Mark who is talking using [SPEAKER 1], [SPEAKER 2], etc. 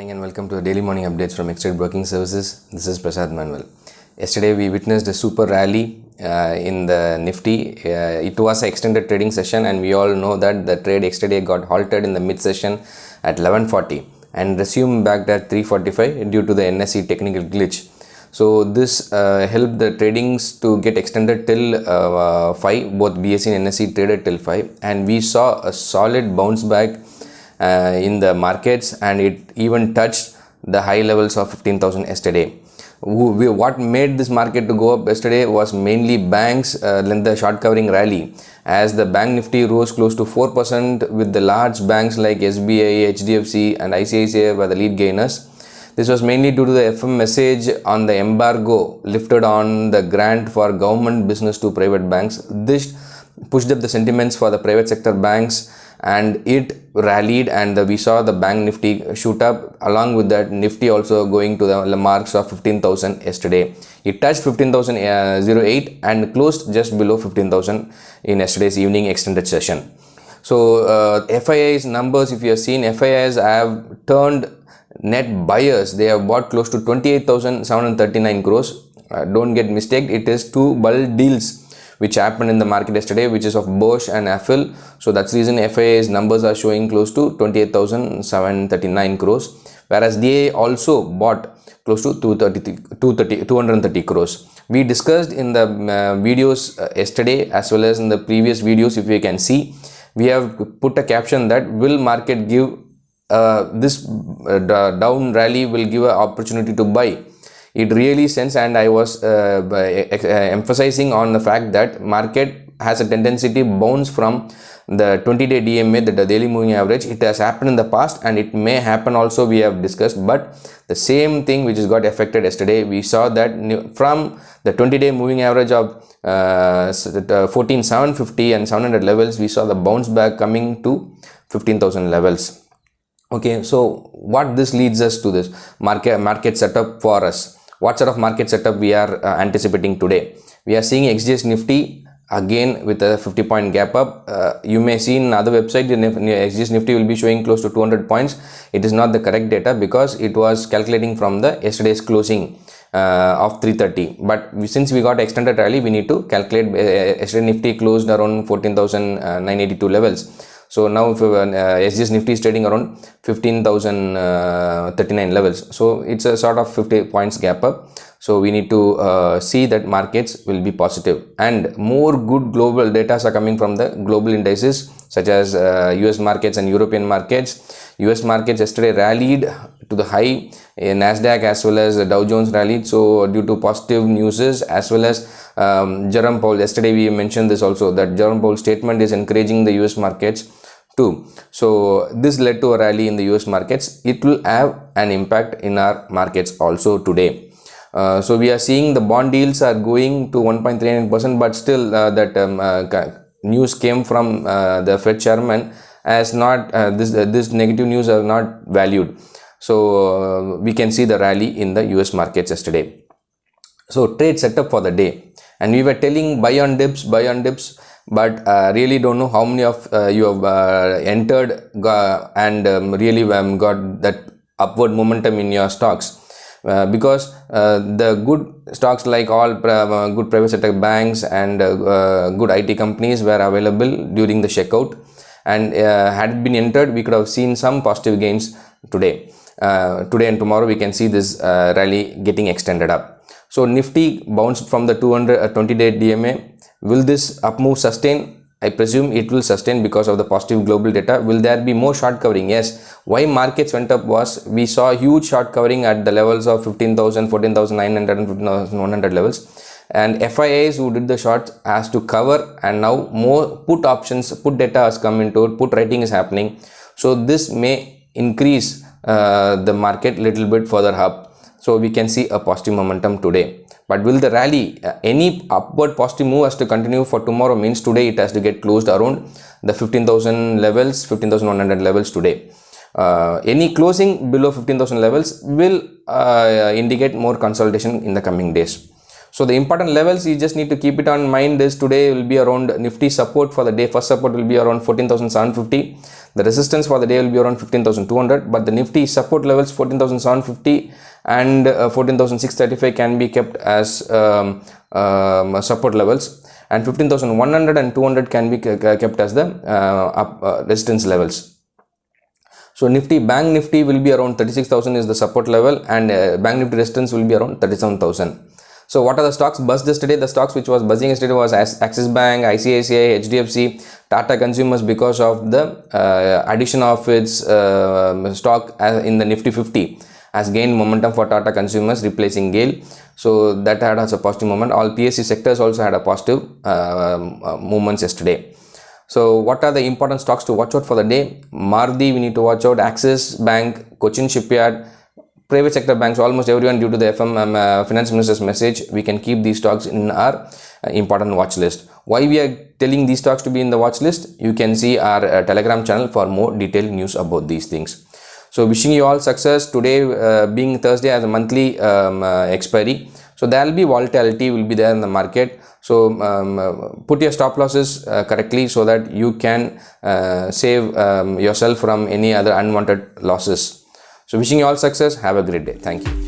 [SPEAKER 1] morning and welcome to the daily morning updates from Extrade Broking Services. This is Prasad Manuel. Yesterday we witnessed a super rally in the Nifty. It was an extended trading session and we all know that the trade yesterday got halted in the mid session at 11:40 and resumed back at 3:45 due to the NSE technical glitch. So this helped the tradings to get extended till 5. Both BSE and NSE traded till 5 and we saw a solid bounce back in the markets, and it even touched the high levels of 15,000 yesterday. What made this market to go up yesterday was mainly banks led the short covering rally, as the bank Nifty rose close to 4% with the large banks like SBI, HDFC and ICICI were the lead gainers. This was mainly due to the FM message on the embargo lifted on the grant for government business to private banks. This pushed up the sentiments for the private sector banks and it rallied, and we saw the bank Nifty shoot up. Along with that, Nifty also going to the marks of 15,000 yesterday. It touched 15,008 and closed just below 15,000 in yesterday's evening extended session. So FII's numbers, if you have seen, FIIs have turned net buyers. They have bought close to 28,739 crores. Don't get mistaken, it is two bulk deals which happened in the market yesterday, which is of Bosch and Affle. So that's the reason FII's numbers are showing close to 28,739 crores, whereas DA also bought close to 230 crores. We discussed in the videos yesterday as well as in the previous videos. If you can see, we have put a caption that will market give this down rally will give an opportunity to buy. It really sense, and I was emphasizing on the fact that market has a tendency to bounce from the 20-day DMA, the daily moving average. It has happened in the past and it may happen also, we have discussed, but the same thing which has got affected yesterday, we saw that from the 20-day moving average of 14,750 and 700 levels, we saw the bounce back coming to 15,000 levels. Okay, so what this leads us to this market setup for us. What sort of market setup we are anticipating today? We are seeing XGS Nifty again with a 50-point gap up. You may see in other website the XGS Nifty will be showing close to 200 points. It is not the correct data because it was calculating from the yesterday's closing of 330. But since we got extended rally, we need to calculate. Yesterday Nifty closed around 14,982 levels. So now if SGS Nifty is trading around 15,039 levels. So it's a sort of 50 points gap up. So we need to see that markets will be positive, and more good global data are coming from the global indices such as US markets and European markets. US markets yesterday rallied to the high. Nasdaq as well as Dow Jones rallied, so due to positive news as well as Jerome Powell. Yesterday we mentioned this also, that Jerome Powell's statement is encouraging the US markets too. So this led to a rally in the US markets. It will have an impact in our markets also today. So we are seeing the bond yields are going to 1.39%, but still that news came from the Fed chairman as not this negative news are not valued. So we can see the rally in the US markets yesterday. So trade setup for the day, and we were telling buy on dips, but really don't know how many of you have entered and really got that upward momentum in your stocks. Because the good stocks like all good private sector banks and good IT companies were available during the checkout, and had it been entered, we could have seen some positive gains today. Today and tomorrow we can see this rally getting extended up. So Nifty bounced from the 20-day DMA. Will this up move sustain? I presume it will sustain because of the positive global data. Will there be more short covering? Yes. Why markets went up was we saw huge short covering at the levels of 15,000, 14,900 and 15,100 levels. And FIIs who did the shorts has to cover, and now more put options, put data has come into it, put writing is happening. So this may increase the market little bit further up. So we can see a positive momentum today. But will the rally, any upward positive move has to continue for tomorrow, means today it has to get closed around the 15,000 levels, 15,100 levels today. Any closing below 15,000 levels will indicate more consolidation in the coming days. So the important levels you just need to keep it on mind is today will be around Nifty support for the day. First support will be around 14,750. The resistance for the day will be around 15,200, but the Nifty support levels 14,750 and 14,635 can be kept as support levels, and 15,100 and 200 can be kept as the resistance levels. So Nifty, Bank Nifty will be around 36,000 is the support level, and Bank Nifty resistance will be around 37,000. So what are the stocks buzzed yesterday? The stocks which was buzzing yesterday was Axis Bank, ICICI, HDFC, Tata Consumers, because of the addition of its stock in the Nifty 50 has gained momentum for Tata Consumers, replacing GAIL. So that had a positive moment. All PSC sectors also had a positive movements yesterday. So what are the important stocks to watch out for the day? Maruti we need to watch out, Axis Bank, Cochin Shipyard, private sector banks, almost everyone, due to the finance minister's message, we can keep these stocks in our important watch list. Why we are telling these stocks to be in the watch list? You can see our Telegram channel for more detailed news about these things. So wishing you all success. Today being Thursday as a monthly expiry, so there will be volatility will be there in the market. So put your stop losses correctly so that you can save yourself from any other unwanted losses. So wishing you all success. Have a great day. Thank you.